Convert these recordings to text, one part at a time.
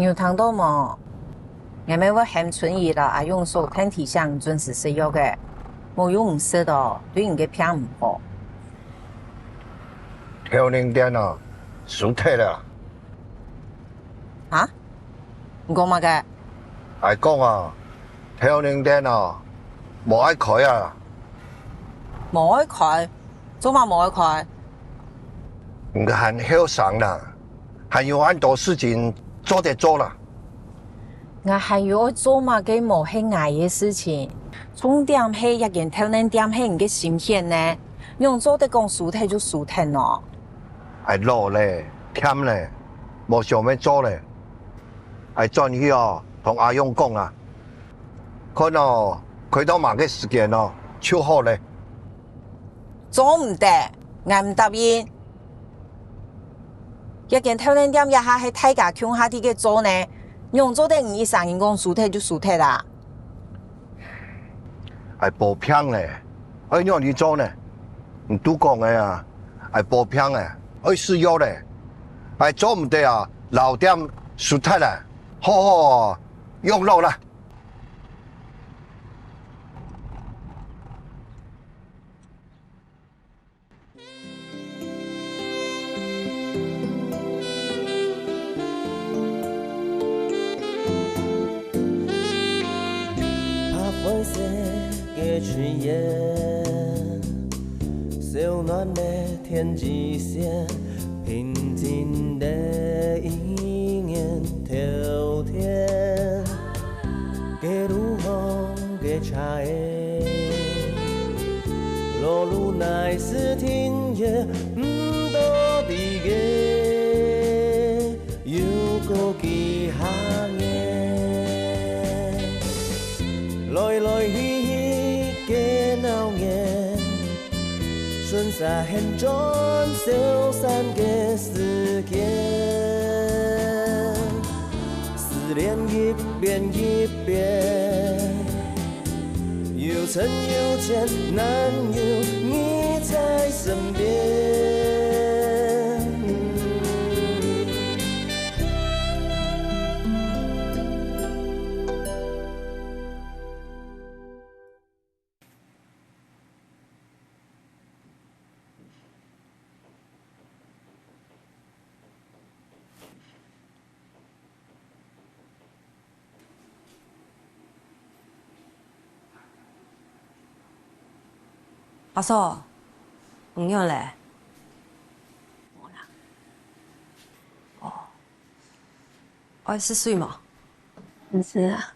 有聽到冇？我咪會喊春意啦，阿用手睇體相準時食藥嘅，冇用唔食到，對人嘅病唔好。調零點啊，輸體啦。啊？唔講乜嘅？係講啊，調零點啊，無愛開啊。冇愛開，做乜冇愛開？唔係後生啦，還有很多事情做得做啦。我還要做乜嘅冇係捱嘅事情，重點係一件調零點係人嘅心險呢，用做得講輸體就輸體咯。係勞咧，忝咧，無想要做咧，係轉去哦，同阿勇講啊，看哦，開到某個時間哦，超好咧。做唔得，我唔答應。一件調零點一下係大家強下啲嘅做呢，用做得唔以上人講輸體就輸體啦。係無平咧，愛讓你做呢，唔都講嘅啊，係無平嘅，愛需要咧，係做唔得啊，留點輸體咧，好好用落啦。灰色嘅炊煙，小暖的天際線，平靜的一年秋天，嘅路紅嘅茶葉，落路乃是聽夜，唔多啲嘅，有個幾行嘅。來來去去嘅鬧熱，順沙很轉消散嘅時間，思念一遍一遍，有深有淺，難有你在身邊。阿嫂，唔用咧。冇啦。哦，愛是水嘛？唔是啊。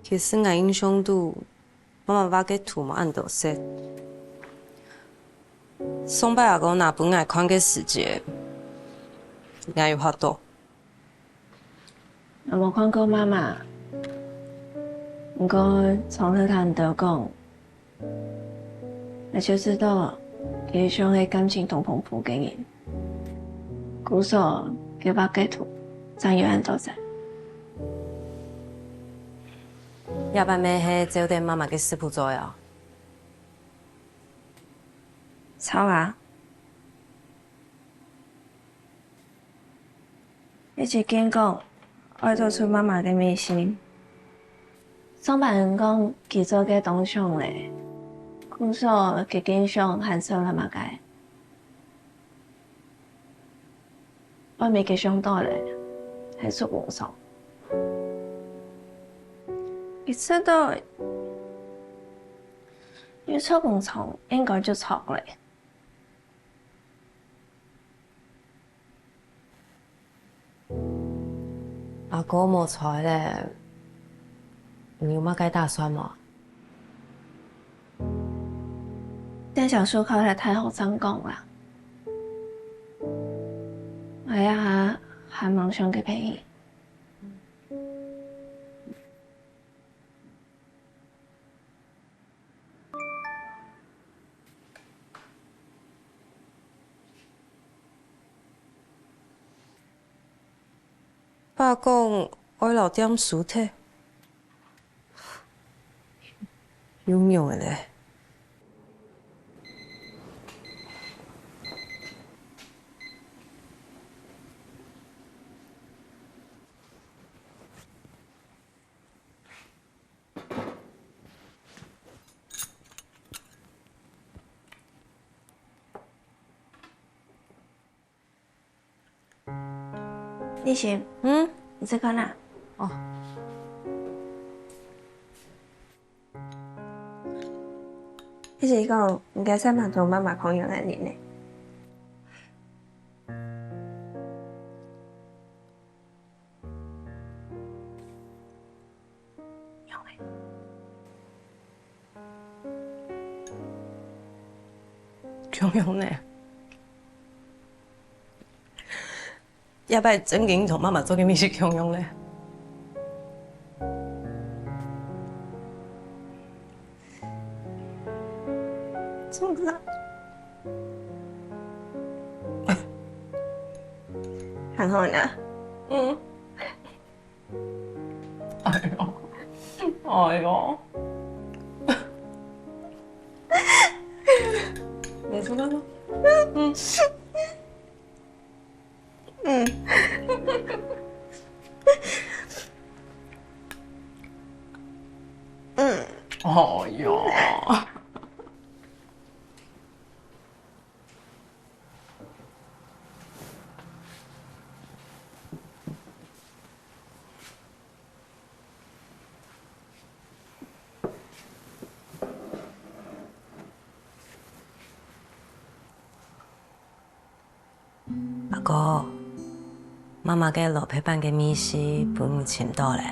其實我印象中，媽媽畫嘅圖嘛，按到說，上擺阿公拿本愛看嘅世界，我有好多。我冇看過媽媽，不過從佢聽到講，我就知道佢想係感情同豐富嘅人。故所佢畫嘅圖，真有人做晒。夜班咩係酒店媽媽嘅師傅做呀？抄啊！一直見講愛做出媽媽嘅微信，上班人講佢做嘅東西咧，故所佢經常喊收啦嘛嘅，我未嘅想到咧，係屬黃爽。你知道，要出工廠應該就錯嘞。阿哥冇錯咧，你有乜嘅打算嘛？電小書考得太好成功啦，我一下還夢想嘅便宜。爸讲爱留点书体，有妙的咧。立行，你在干哪？哦，一直讲唔该使问同妈妈朋友来你呢。强勇呢？要不然真经同妈妈做嘅物是强勇咧？怎么了？然后呢？哎呦，哎呦，没出来吗？哎呦。阿哥，妈妈给老陪伴嘅米西不用请到嘞，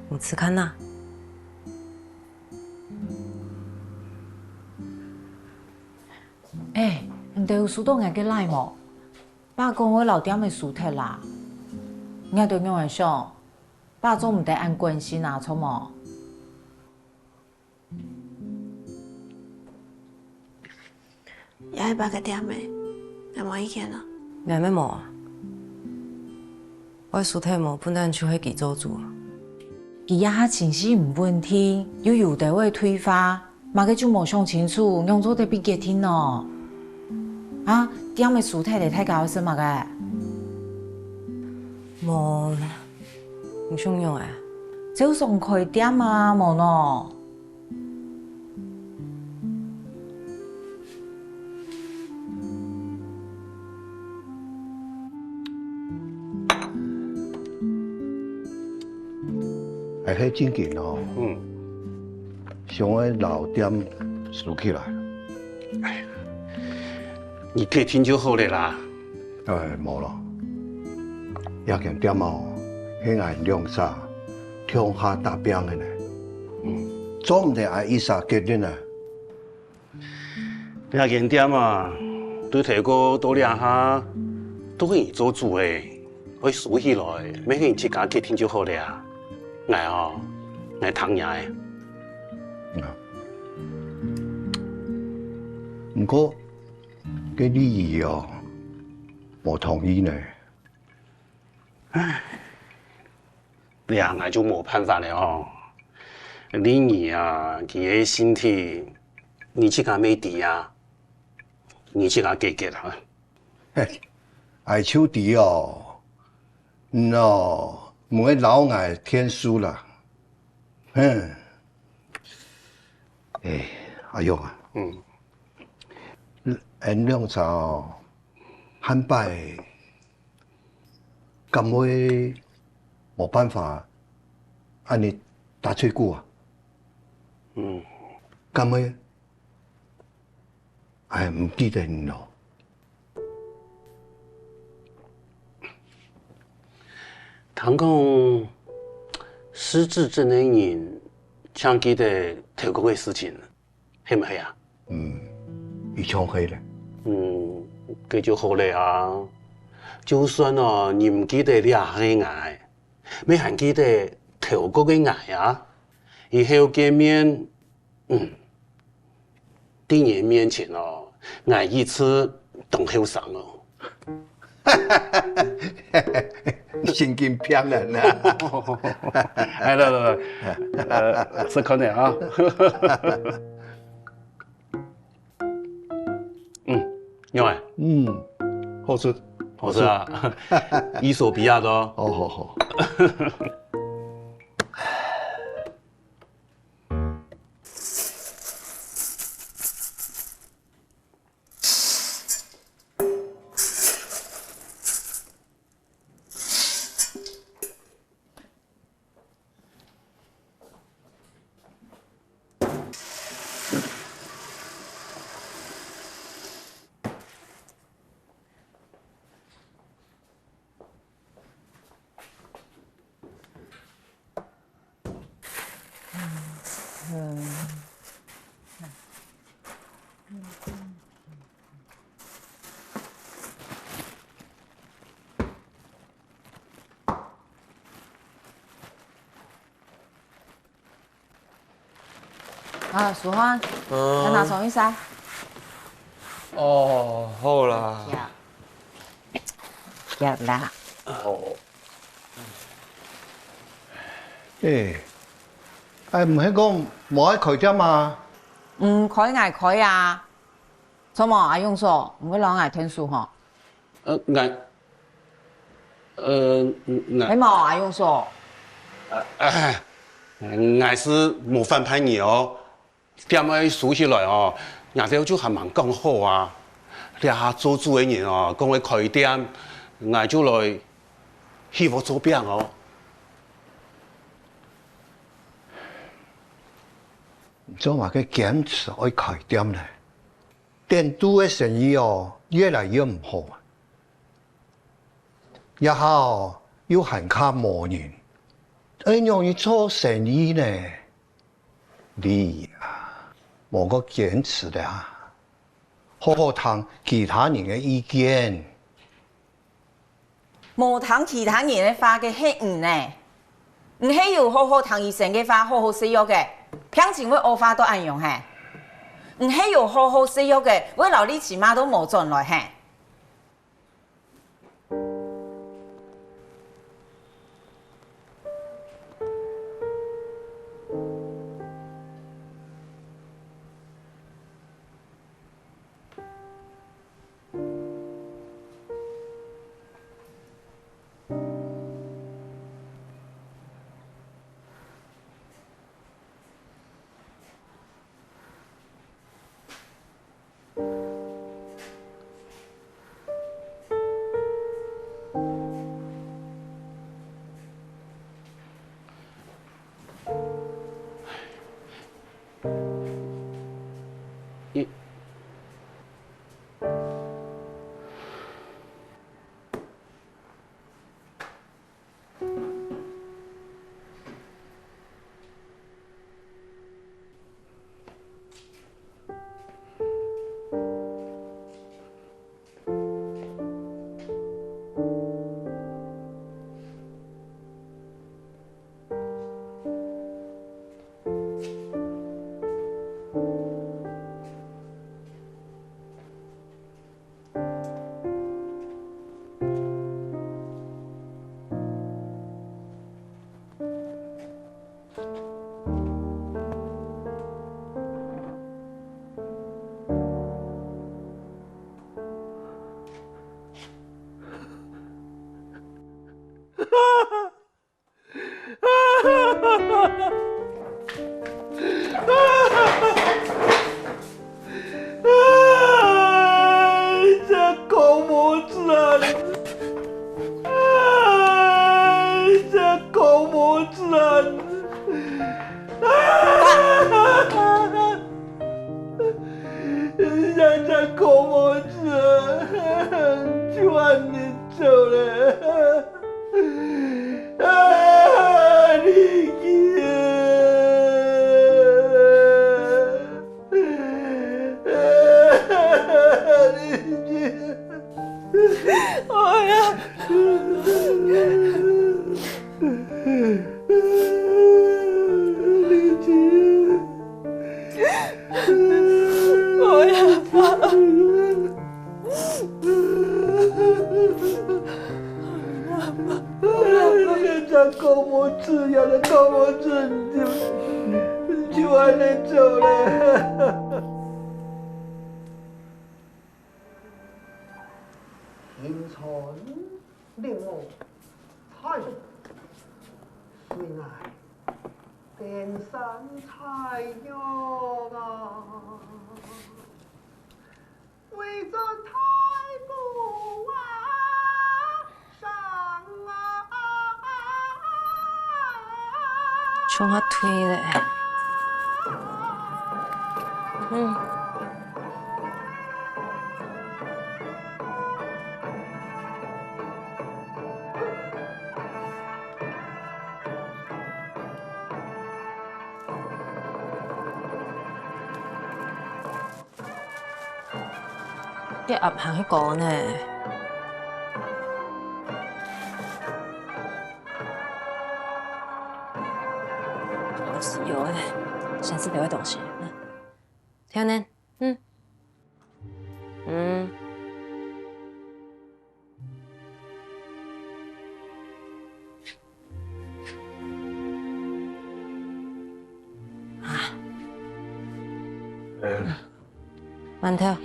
你吃看呐？你哋有书到眼嘅来冇？爸讲我留点嘅书体啦，我对我来想，爸总唔得按关心啊，错冇？也系八个点嘅，有冇意见啊？你咩冇啊？我书体冇本单就去记做主。伊也情绪唔稳定，又有地位退化，嘛个就冇想清楚，用做得比几天咯。啊，点嘅书体嚟睇搞什么个？冇，唔想用诶。就送开点啊，冇喏。哎，迄真紧哦。想要留点输起来。你别听就好了啦。无咯，也见点哦，迄个亮煞，天下大兵的呢。做唔得爱伊啥决定啊？你见点啊，对提哥多两下，都可以做主诶，可以数起来，每个人自家决定就好了呀。挨哦，挨唐爷诶。不过，个李姨哦，无同意呢。你啊，那就没办法了哦。你啊，佢嘅身体，你自家没底啊，你自家解决啦。嘿，爱手弟哦，唔会老爱天书啦。阿勇啊。原谅茶汉拜，咁會冇辦法，安尼打吹鼓啊？咁會唔記得你咯？唐講失智症的人，想記得頭嗰個事情，係唔係啊？伊唱起咧。佢就好咧啊！就算哦，你唔記得你下嘅癌，你還記得頭嗰個癌啊？以後見面，啲人面前哦，挨一次當後生哦。神经病人啊！哎，来，试看点啊。用哎，好吃，好吃啊，伊索比亚的哦。好。啊，淑芳，要拿什么意思啊？哦，好啦。要啦。唔係講冇喺開店嘛？開捱開啊！怎麼阿用說唔會攞捱聽書嗬？俺，係冇阿用說，俺是模范派你哦，點樣數起來哦，人哋就還蠻講好啊。你下做主嘅人哦，講去開店，俺就來希望做餅哦。做話嘅堅持愛開店咧，店都嘅生意哦越來越唔好啊！一下哦要限卡冇人，讓你做生意呢，你啊冇個堅持的啊，好好聽其他人嘅意見。冇聽其他人嘅話嘅係唔呢？唔係要好好聽醫生嘅話，好好食藥嘅。平時會惡化都按用嘿，唔係要好好食藥嘅，我留你起碼都冇進來嘿。就安尼做咧。银川令我彩，虽爱天山彩月啊，为这太不啊上啊。冲他推嘞。啲鴨行去講呢？好死有的，下次留东西。挑呢？馒頭。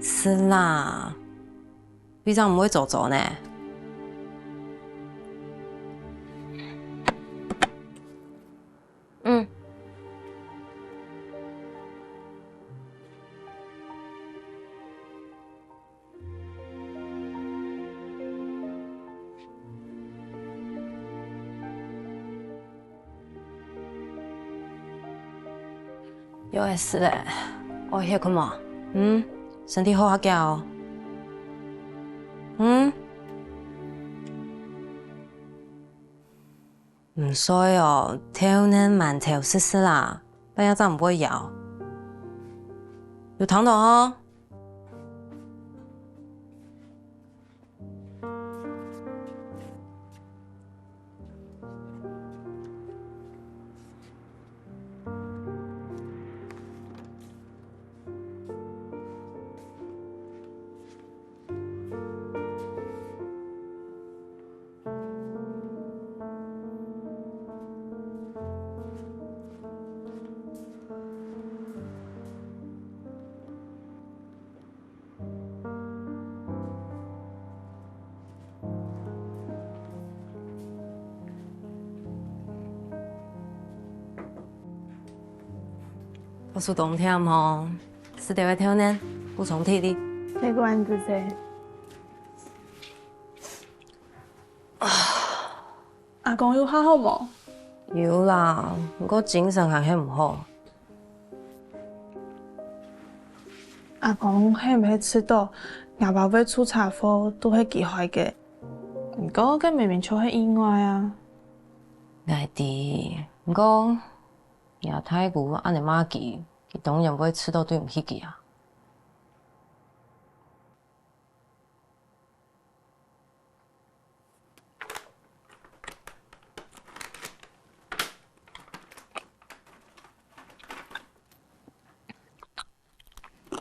是啦，比較唔會做作呢。有嘅事咧，我歇困嘛。身體好下嘅哦。唔衰哦，挑呢饅頭試試啦，大家真唔會咬。有糖的哦。我是冬天吼，是得要挑呢，补充体力。这个丸子噻。阿公有好好无？有啦，不过精神还很唔好。阿公迄唔迄吃到牙宝贝出茶祸都迄忌讳嘅，不过跟明明就迄意外啊。爱的，不过牙太古安尼马记，佢当然不会吃到对唔起记啊。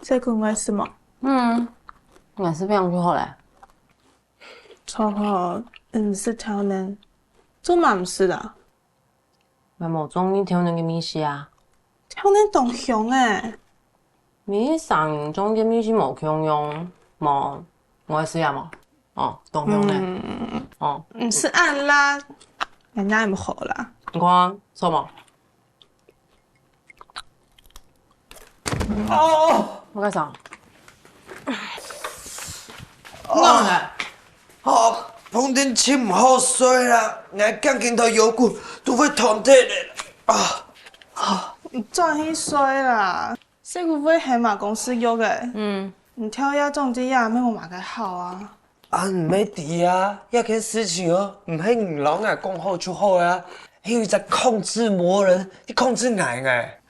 这个我是么？也是这样就好嘞。错好，唔是挑人，做嘛唔是啦？咪冇中意挑人嘅米线啊？挑人动凶诶！米上中嘅米线冇强用，冇我试下冇。哦，动凶嘞。哦，唔是按啦，人家唔好啦。你看错冇？哦，我干啥？房顶浸唔好水啦，我赶紧头腰骨都会痛体咧。你转去水啦，这个会系嘛公司约嘅。你挑呀种植呀，咩我嘛个好啊。唔免提啊，一件事情哦，唔系五郎啊讲好就好啊，因为在控制魔人，你控制俺哎。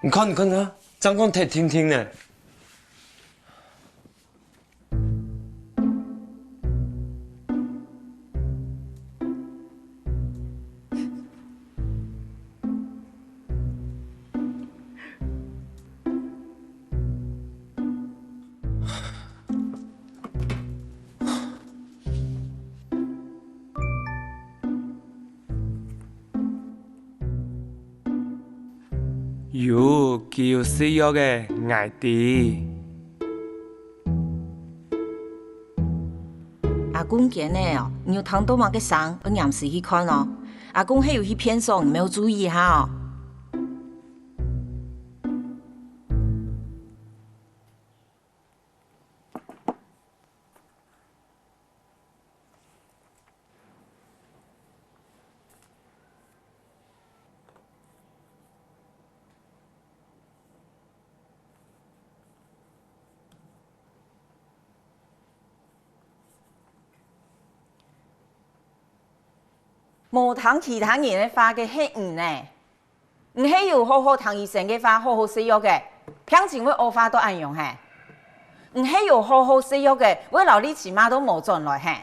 你看啊，张公睇听听呢。有，佢有需要嘅愛啲。阿公今日哦，你有通多嘛个上，我臨時去看哦。阿公還有去片上，你沒有注意哈哦。無通其他人嘅花嘅係唔呢？唔係有好好通醫生嘅花，好好食藥嘅，平時會惡花都按用嘿。唔係有好好食藥嘅，為老你起碼都冇轉來嘿。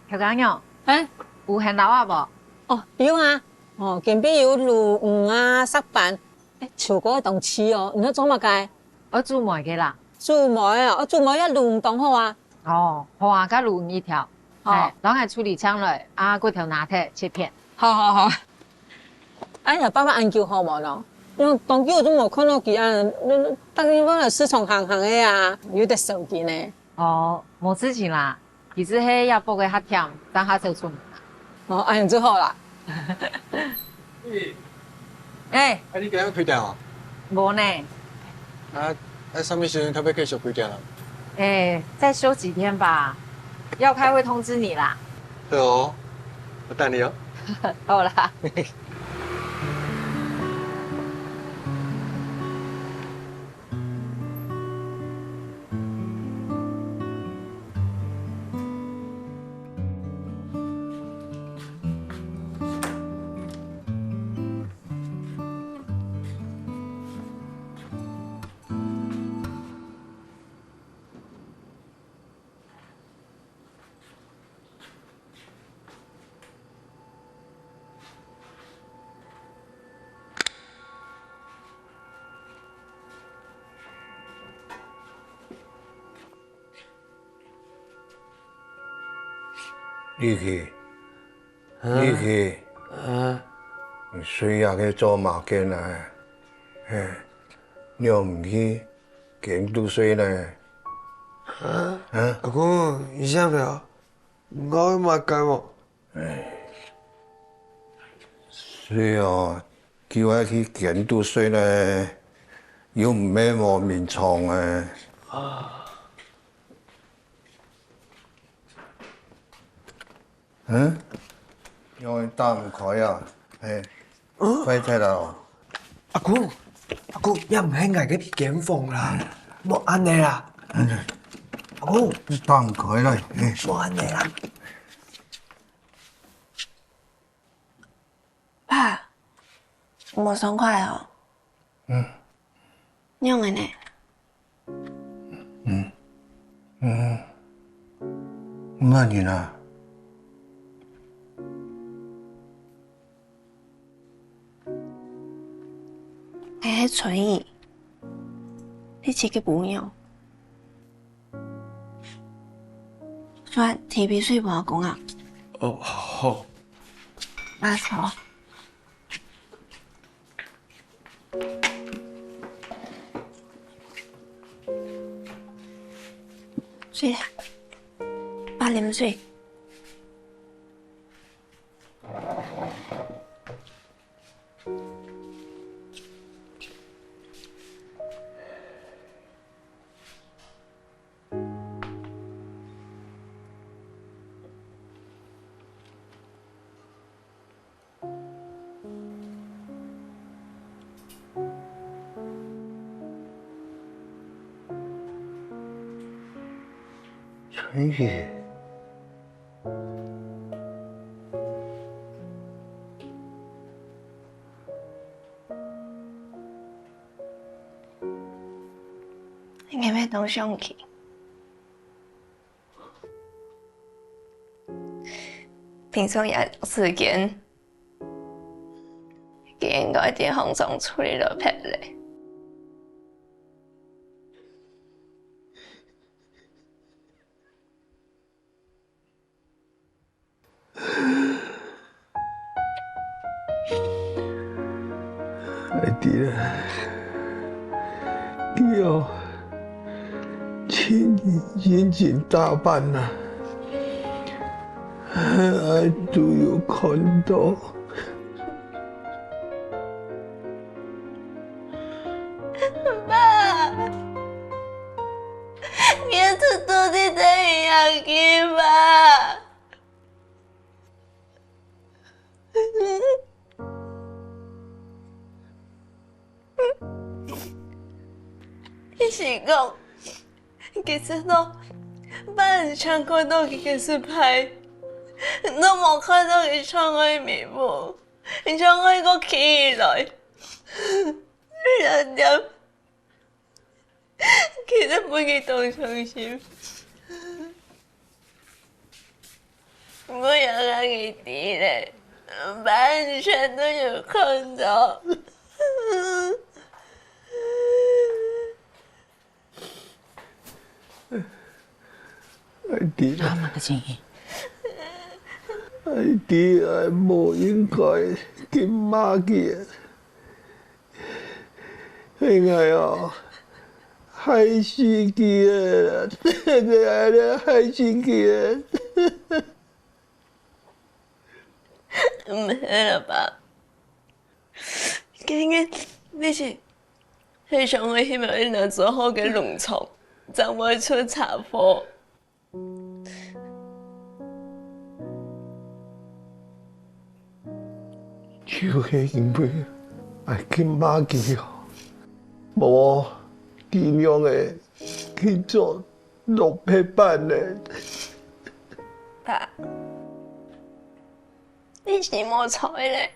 條狗肉，有現撈啊無？哦，有啊，哦，前邊有鱸魚啊、石斑，潮果當翅哦，唔知做乜嘅？我煮糜嘅啦。煮糜啊，我煮糜一鱸當好啊。哦，好啊，加鱸魚一條。哦，當係處理槍來，啊，嗰條拿鐵切片。好。哎呀，爸爸研究好無咯？我當久我都冇看到佢啊，當然我係私藏行嘅啊，有啲手機呢。哦，冇事情啦。其實係要煲嘅較甜，等下就出門啦。哦，安樣就好啦。你今日開店啊？冇呢。什麼時候特別繼續開店啊？再休幾天吧。要開會通知你啦。對哦，我等你哦。好啦。你去，你水也去做馬健啦，你又唔去見到水呢？阿公，你想唔想？我馬健喎。水哦，叫我去見到水呢，又唔咩冇面瘡啊。因為打唔開啊，快睇啦！阿公，一唔係捱嗰啲檢房啦，莫安尼啦。阿公，打唔開啦，莫安尼啦。爸，冇爽快哦。用嘅呢？乜嘢啊？係喺隨意，你自己唔用。再提鼻水幫我講啊。哦，好。阿嫂。水，爸啉水。春雨，你要当上去？平常也时间，应该在空中处理了拍嘞。爱弟啊，你要请你严谨打扮呐，爱都有看到。爸，你这到底怎样去吧？你是讲，其实喏，爸你常看到佢嘅失败，都冇看到佢唱嘅面目，你唱嘅個起來，人哋其實每個都傷心，我有眼嘅啲咧，完全都有看到。爱弟啊，妈个情形，爱弟啊，无应该跟妈去，应该哦，害死佢啊！你害死佢啊！唔係啦吧？今日你是想我希望你能做好嘅農場，就唔會出茶禍。就是因為愛跟媽去哦，無盡量的去做落配版的。爸，你是冇錯咧，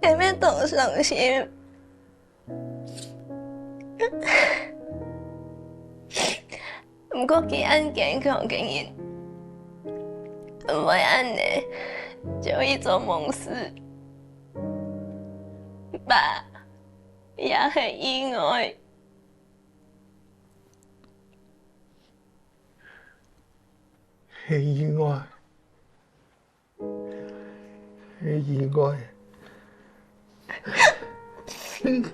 你咩都傷心。唔過佢安健康嘅人，唔會安尼就會做夢事。爸，也係意外。係意外，係意外，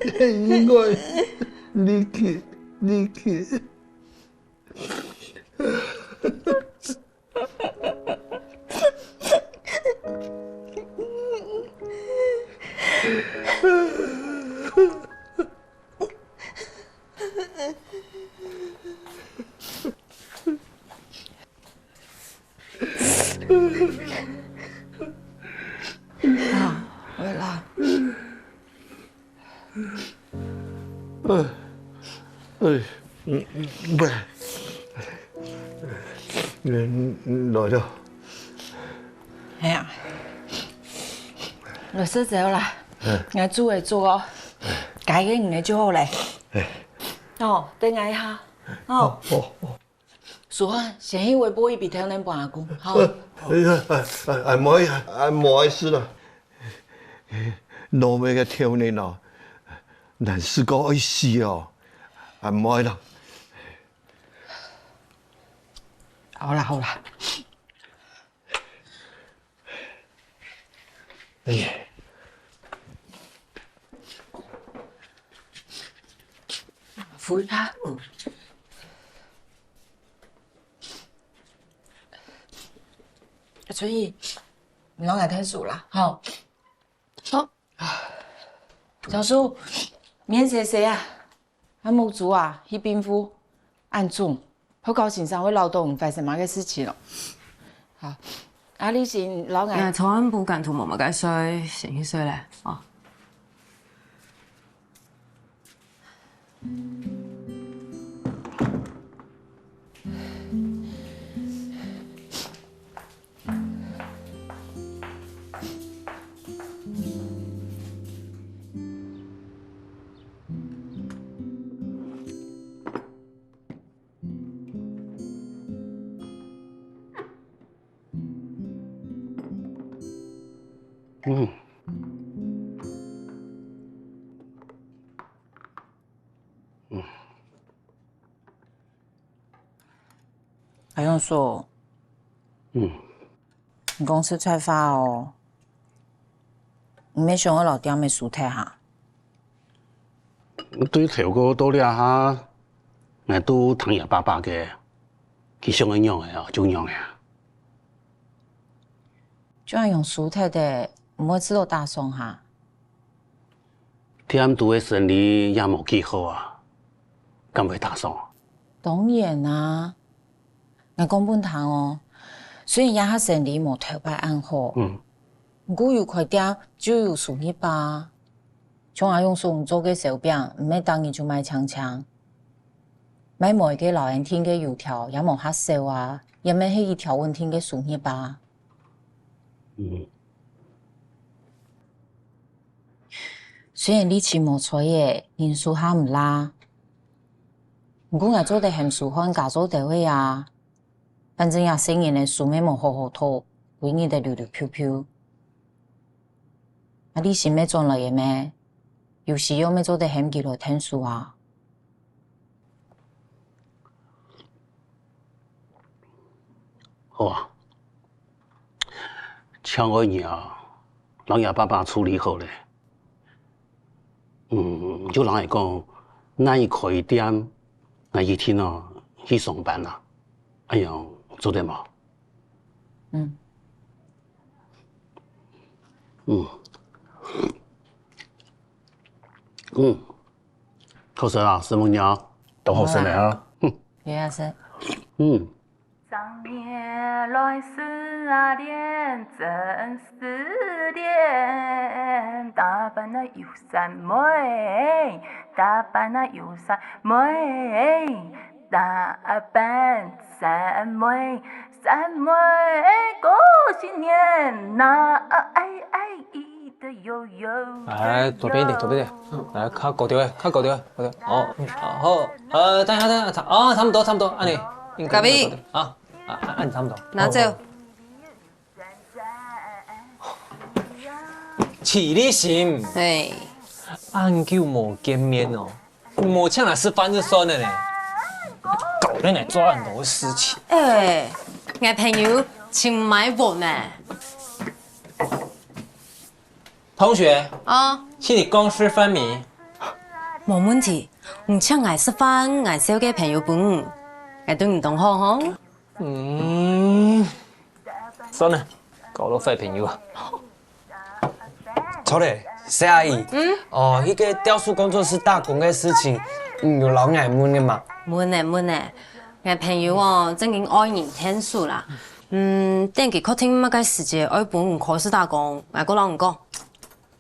係意外，你去。啊，回来。不是，來咗。哎呀，律師走啦，我煮嘅煮哦，解嘅唔係煮好咧。哦，等我一下。哦。叔啊，先去微波一筆條能幫阿公。好。唔好意思啦。糯米嘅條呢哦，難試過愛死哦，唔好啦。好啦好啦。哎呀，夫扶他。所以，你老奶太熟了，好。好。小叔，免谢谢啊！俺木族啊，去兵夫按住，好高兴上会劳动发生乜嘅事情咯。好，啊，你先老眼。坐安部近同嫲嫲嘅衰，成啲衰咧，哦。还用说？你公司菜花哦，你没想我老爹没熟态哈？對頭個多了下，我都唐爺爸爸嘅，佢想嘅樣嘅啊，種樣嘅。就要用熟態的，唔會知道大餸哈。添都嘅生理也冇幾好啊，咁會打餸。當然啊，我講本堂哦，雖然也下生理冇頭擺按好，不過有塊點就有熟一吧。像阿用送做嘅手餅，唔係當然就買長長，買每個老人天嘅油條也冇黑燒啊，也咪係一條問天嘅熟一吧。雖然你錢冇錯嘅，人數下唔啦，不過我做得很舒服，家做得會啊。反正也成年嘅數咩冇好好拖，為你哋溜溜飄飄。啊，你是咩做嚟嘅咩？有時有咩做得很幾來聽書啊？好啊，像我呀，老爺爸爸處理好咧。就人嚟講，那一開店，那一天啊去上班啦，哎呀，做得冇？好食啦，師母娘都好食咧啊！也是。上面來12點，正4點，打扮得又閃妹，打扮得又閃妹，打扮閃妹，閃妹過新年，那愛的悠悠。來，左邊一點，左邊一點，來，靠高調嘅，靠高調嘅，高調。好，等下，差唔多，按你。隔壁。啊，按差唔多。拿走。起立行。哎。按久冇見面哦，冇請來吃飯就算了呢，搞得嚟做很多事情。哎，我朋友請買我呢。同學。啊。請你公私分明。冇問題，唔請我食飯，我少嘅朋友本。我對唔懂好吼。算了，搞到廢朋友啊。錯嘞，謝阿姨。哦，那個雕塑工作室打工的事情，有老愛問的嘛？問呢，我朋友哦，正經愛人聽書啦。等佢確定乜嘅時節愛本唔考試打工，我個老唔講。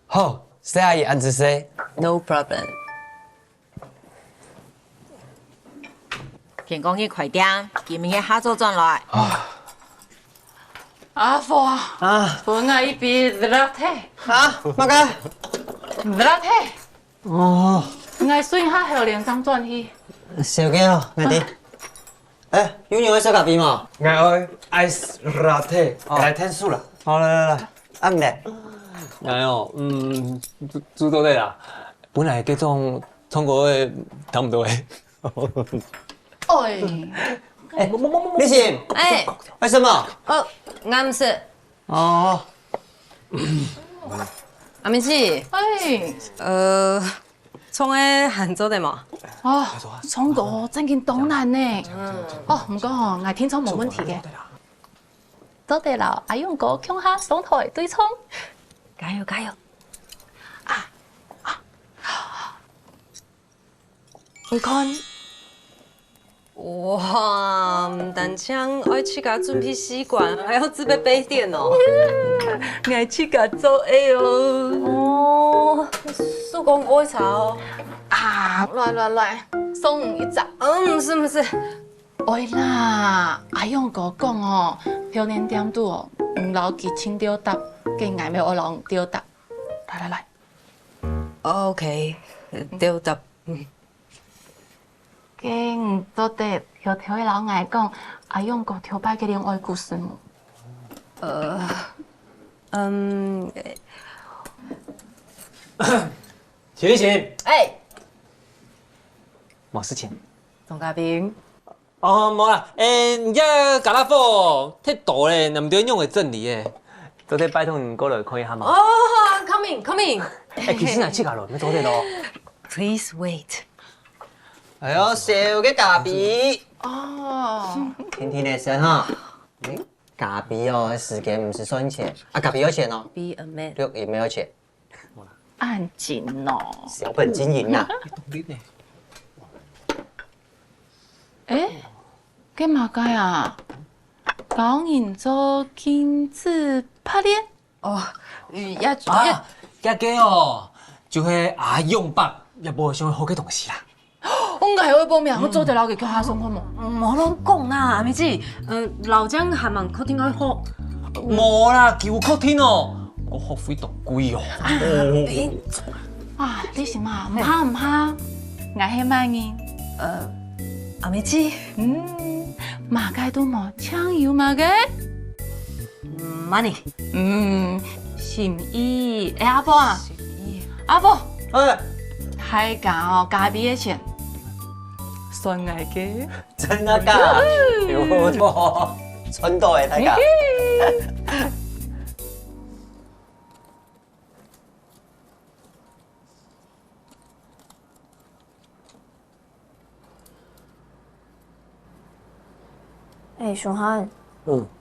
好，謝阿姨按住說。No problem。田公去快點，見面嘅下晝轉來。阿父啊，本我一杯熱茶。乜嘅？熱茶。哦。我順下後連上轉去。小嘅哦，我哋。有人會小咖啡嘛？我愛 ice latte， 來聽書啦。好來，按咧。我煮到你啦。本來嗰種中國嘅差唔多嘅。哎，你先。哎，為什麼？哦，啱事。哦。阿明子。哎。从诶杭州的嘛？哦，葱哥真经当然呢。哦，唔过吼，我听葱冇问题嘅。做得了，阿勇哥向下上台对葱，加油加油！你看，哇，唔但请爱去甲准备吸管，还要自备杯垫哦。我去甲做 A 哦。哦，手工爱茶哦。啊，来，送你一扎。唔是。哎啦，阿勇哥讲哦，漂亮点度哦，唔留记清吊搭，嘅挨咩我留吊搭。来。 OK， 吊搭。嘅唔做得，條條嘅老嗌講，阿勇哥條擺嘅戀愛故事冇。徐一晴，哎，冇事情。宋嘉賓，哦，冇啦，而家加拉貨鐵道咧，唔對用嘅真理嘅，昨天拜託你過來看一下嘛。哦 ，coming。其實係切下咯，你做啲咯。 Please wait。 係啊，小嘅咖啡。哦。天天嚟食哈。咖啡哦，時間唔是算錢，咖啡要錢哦。 Be a man。肉也沒有錢。安靜咯。小本經營啊。誒，嘅嘛解啊？講人做親自拍臉。哦，一哦，就係阿勇伯一部上好嘅東西啦。 我係會報名，我做條老嘅叫下送好冇？冇亂講啦，阿妹子，老張係問客廳愛學。冇啦，叫客廳哦，個學費都貴哦。啊，你是嘛？唔怕，我係萬人。阿妹子，馬街都冇搶油馬嘅。money。心意。阿婆啊，阿婆。太假哦，咖啡嘅錢。 算我嘅，真的假？有錯，春到嘅大家。誒，尚漢，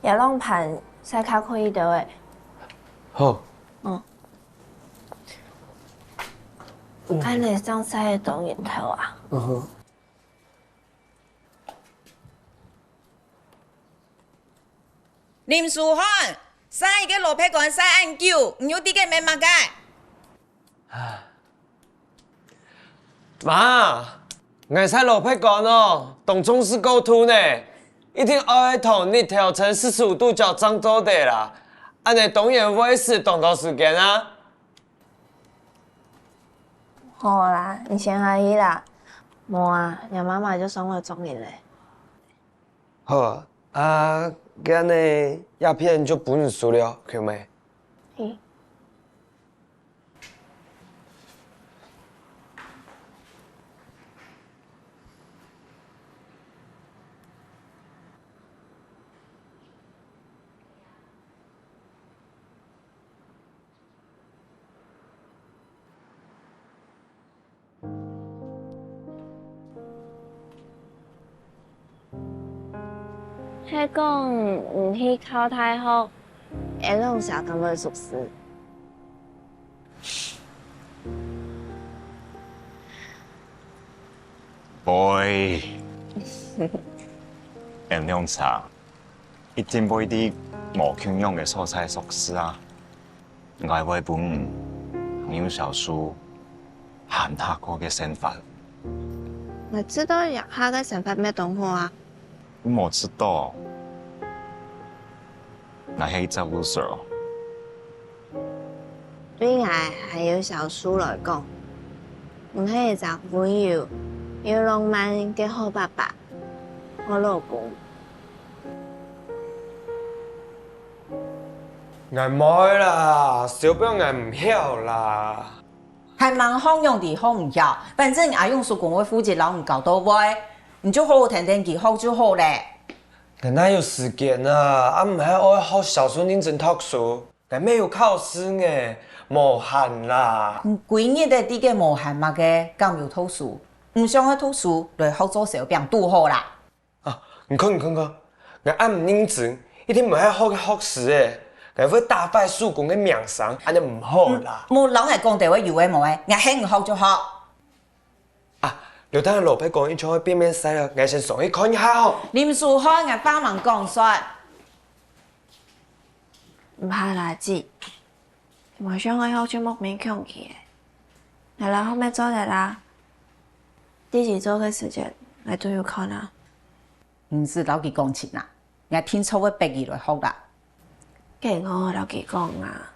夜朗盤洗卡可以到誒。好。安尼上洗嘅當然頭啊。林書漢，生一個羅皮管洗按鈕，唔要啲嘅咩物嘅？媽，我洗羅皮管哦，當中是構圖呢，一定愛同你調成45度角裝做的啦，安尼當然會是多多時間啊。好啦，你先下去啦。冇啊，你媽媽就送我中意咧。好啊，今日鴉片就不能輸了，可沒？係講唔去考大學，會弄啥咁嘅熟事？boy，人用茶一定會啲無營養嘅蔬菜熟食啊！我會本朋友小書鹹下過嘅生法。我知道日下嘅成法咩東西啊？我知道，那係就無事咯。對我係有小書來講，唔係就會有浪漫嘅好爸爸，我老公。我冇啦，小朋友唔曉啦。還蠻好用的，好唔曉。反正阿用書公會負責老唔搞到位，你就好好聽聽佢好就好咧。我哪有時間啊？唔係愛學小孫認真讀書，我但没有考试呢，无限啦。几日的啲嘅无限物嘅，咁要读书，唔想去读书，来学做小饼拄好啦。唔看，我按唔认真，一定唔系好嘅学士诶，我会打败叔公嘅名声，安尼唔好啦。冇老係講地位有嘅冇嘅，我興唔學就學。劉丹老皮講一場去變面賽啦，我先上去看一下吼。林樹開，我幫忙講說。唔怕啦，姐，我想我學就莫勉強去嘅。嚟後面做嚟啦，第幾周嘅時間我都要看啦。唔是老幾講錢啦，我聽錯會逼佢來學啦。嘅我老幾講啊。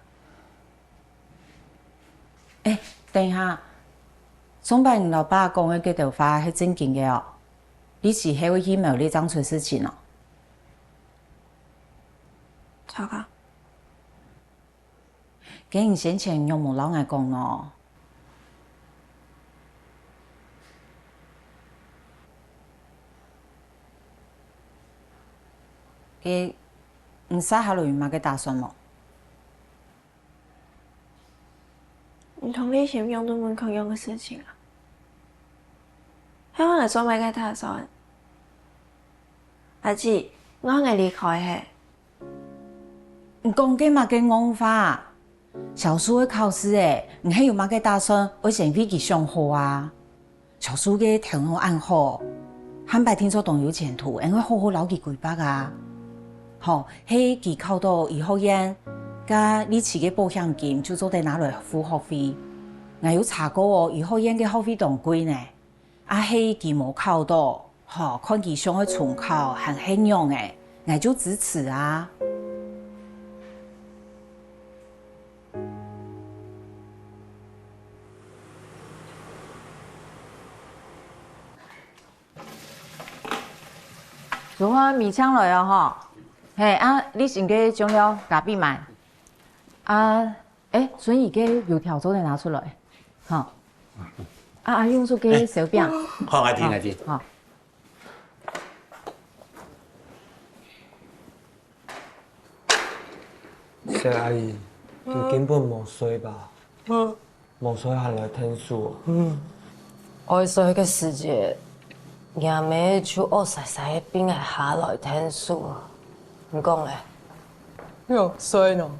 等下。總擺你老爸講嘅嗰條話係正經嘅哦，你是係會陰謀呢張出事情哦。錯噶。咁你先前有冇老外講咯？佢唔使考慮嘛嘅打算咯。你同你想用都冇同樣嘅事情啊！香港嚟做咩嘅打算？阿姐，我係離開嘅。唔講嘅嘛嘅講法，小叔嘅考試誒，唔係有嘛嘅打算，我先飛佢上好啊。小叔嘅頭腦暗好，坦白聽說仲有前途，應該好好留佢規劃啊。好，喺佢考到醫學院。加呢次嘅保險金就做得拿來付學費，我有查過哦，醫學院嘅學費當貴呢。係佢冇考到，看佢想去重考，很慶幸誒，我就支持啊。做下米腸來哦，你先嘅醬料加俾埋。所以嘅油條早啲拿出來，用咗嘅小餅，好，我知。好。謝阿姨，你根本冇水吧？冇水還來聽書？愛水嘅時節，也未就惡曬曬邊係下來聽書，唔講咧。有水咯。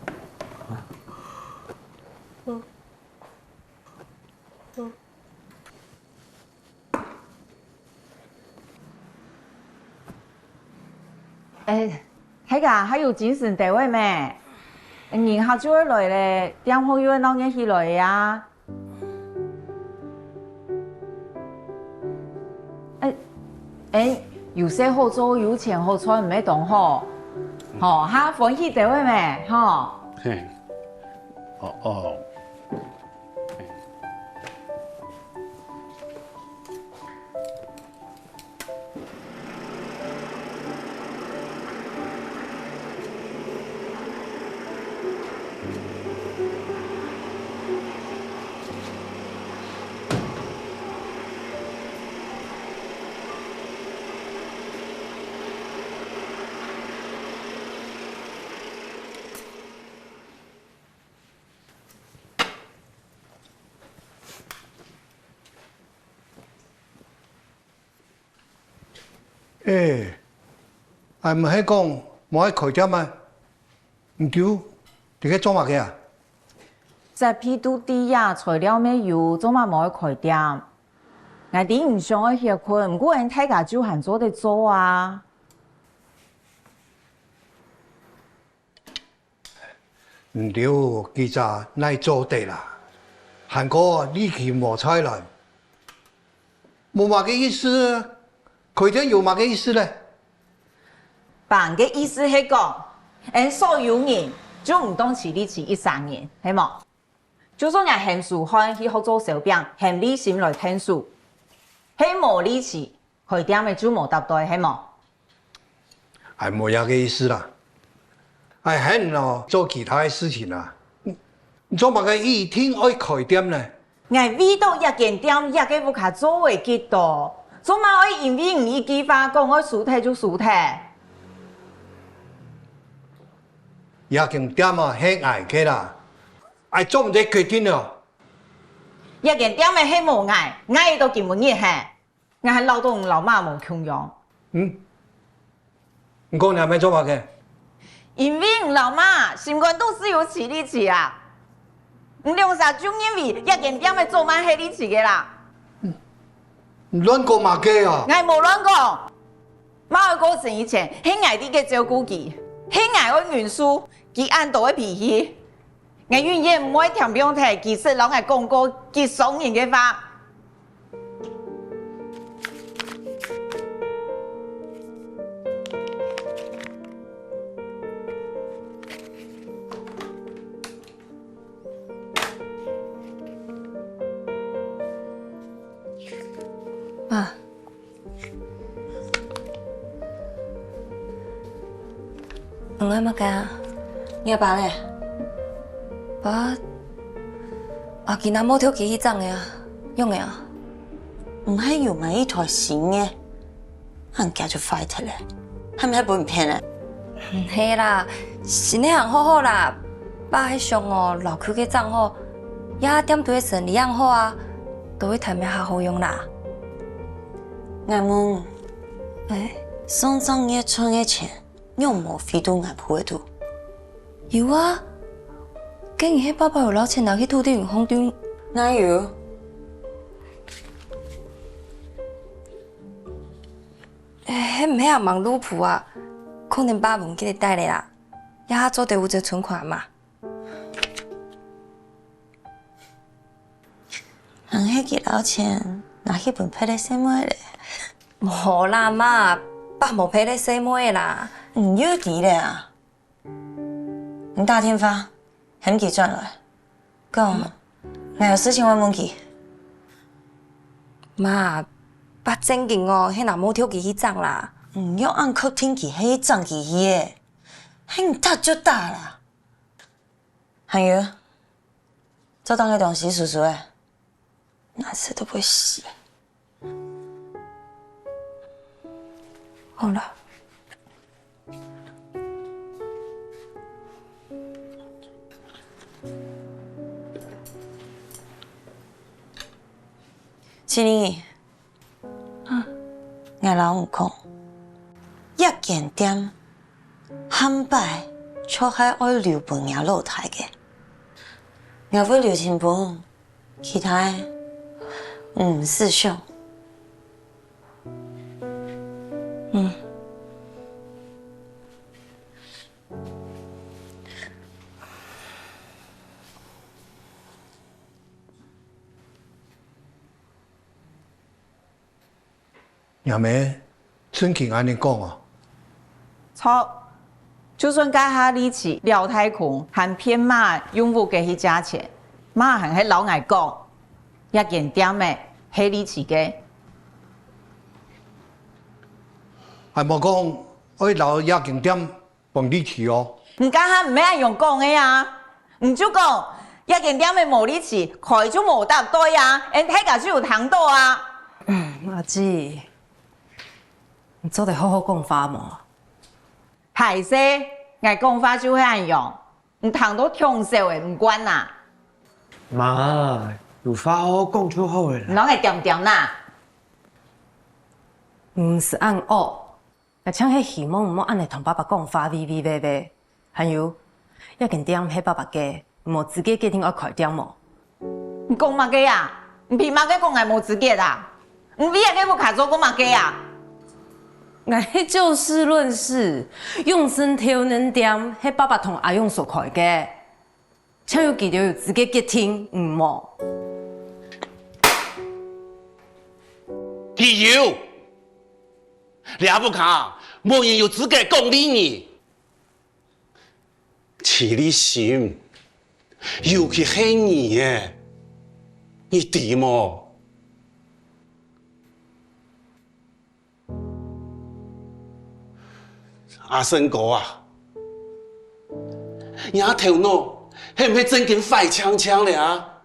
睇下還有精神地位咩？然後就會來咧，點好要鬧嘢起來呀？有些好做，有錢好賺，唔係當好，嚇歡喜地位咩？哦。唔係講冇喺開店啊？唔叫點解做乜嘅啊？在批度低呀，材料咩有，做乜冇去開店？我哋唔想去歇困，唔過人睇下就行做得做啊。唔了，記者乃做地啦。韓國呢期冇菜來，冇乜嘅意思。開店有乜嘅意思咧？辦嘅意思係講，所有人就唔當似呢次13年，係冇？就算人嫌書開去學做小餅，嫌理性來聽書，係冇呢次開店嘅就冇答對，係冇？係冇嘢嘅意思啦，係很咯做其他嘅事情啦。做乜嘅一天愛開店咧？我為到一間店，一個不卡做為幾多？做乜可以因為唔一句話講我輸體就輸體？也经点啊很爱起啦，爱做唔得决定哦。也件点的很无爱，爱都根本热嘿，我还老东老妈无穷用。你讲你还没做法嘅？因为我老妈心肝都是有起力气啊，我两啥就因为也件点的做满黑力气嘅啦。乱讲嘛嘅啊！我无乱讲，妈过生以前，很爱啲嘅照顾佢，很爱我运输，佢按道嘅脾气。我永远唔会听表提，其实老爱讲过佢伤人嘅话。妈，唔爱乜嘅？你阿爸咧？爸，今仔冇跳機去裝嘅啊，用嘅啊？唔係要買一台新嘅，人家就快脱咧，係咪本片咧？唔係啦，新嘅行好好啦，爸喺上哦，老區嘅裝好，也點對生理樣好啊，都會睇咩下好用啦。阿妹，上張嘢存嘅錢，用冇飛到外婆度。有啊。竟然迄爸爸有攞錢拿去土地銀行中，哪有？迄唔係阿忙路譜啊，可能爸忘記你帶嚟啦，也做地有隻存款嘛。人迄幾攞錢拿去本批嚟洗妹咧？無啦媽，爸冇批你洗妹啦。唔要啲咧啊！你大天發。很幾轉來，講，我有事情問問佢。媽，爸正經哦，迄若冇跳機去裝啦。唔要按客廳機去裝機嘅，迄唔大就大啦。還有，做當個東西叔叔誒，哪次都不會洗。好了。青妮，我老公講，一件店販擺卻係愛留本也露台嘅，我會留錢本，其他唔是上。也没尊敬安尼讲哦。錯，就算加下力氣廖太空和偏馬用戶嘅去價錢，馬還係老愛講，一件點嘅係力氣嘅。係冇講，我留一件點幫你去哦。唔加下唔係用講嘅呀，唔就講一件點嘅冇力氣，開就冇答對呀，人睇下就有糖到啊。阿姊。你做得好好講法冇？係噻，我講法就係咁樣，唔談到強勢嘅唔關啦。媽，有法好好講就好嘅啦。儂係點點啦？唔是按惡，而且係希望唔好按嚟同爸爸講法微微歪歪。還有，一件點係爸爸嘅，冇自己決定愛開點冇。你講乜嘅呀？你憑乜嘅講係冇資格啦？你為乜嘅冇卡做講乜嘅呀？我就事論事，用心挑能點係爸爸同阿勇所開嘅，請要記得有自己決定，唔冇。理由，你阿不卡，冇人有資格講你。起你心，尤其係你嘅，你點麼？阿生哥啊，你阿頭腦係唔係真經快槍槍咧啊？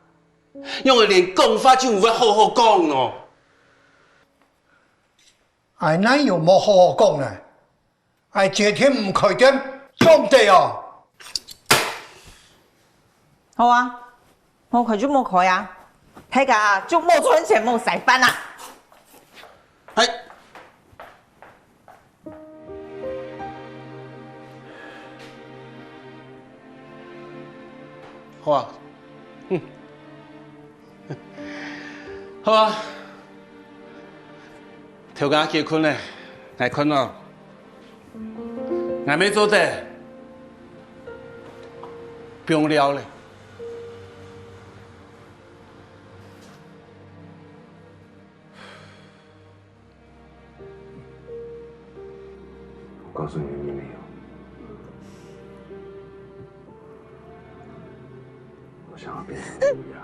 因為連講法就唔會好好講咯。哎，那有冇好好講呢？哎，這天唔開店，做唔得哦。好啊，我快就冇開啊，睇下就冇存錢冇使飯啊。係。好啊，好啊，條家結婚咧，係困咯，我未做得，不用聊咧。我告诉你，你没有。我想要变成你一样。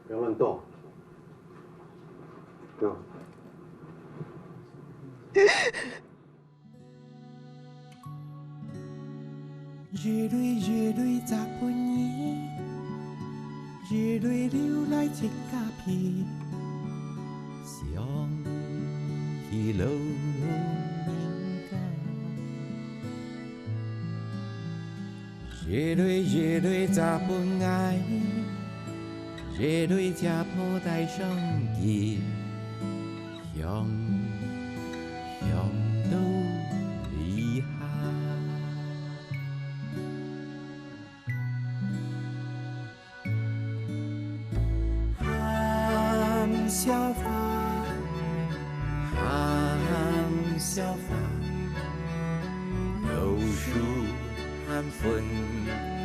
不要乱动。go。热泪热泪砸半夜，热泪流来一家片，想起老人家。热泪热泪砸半爱，热泪家破带上记，向到离下。含笑发，含笑发，柳树含粉。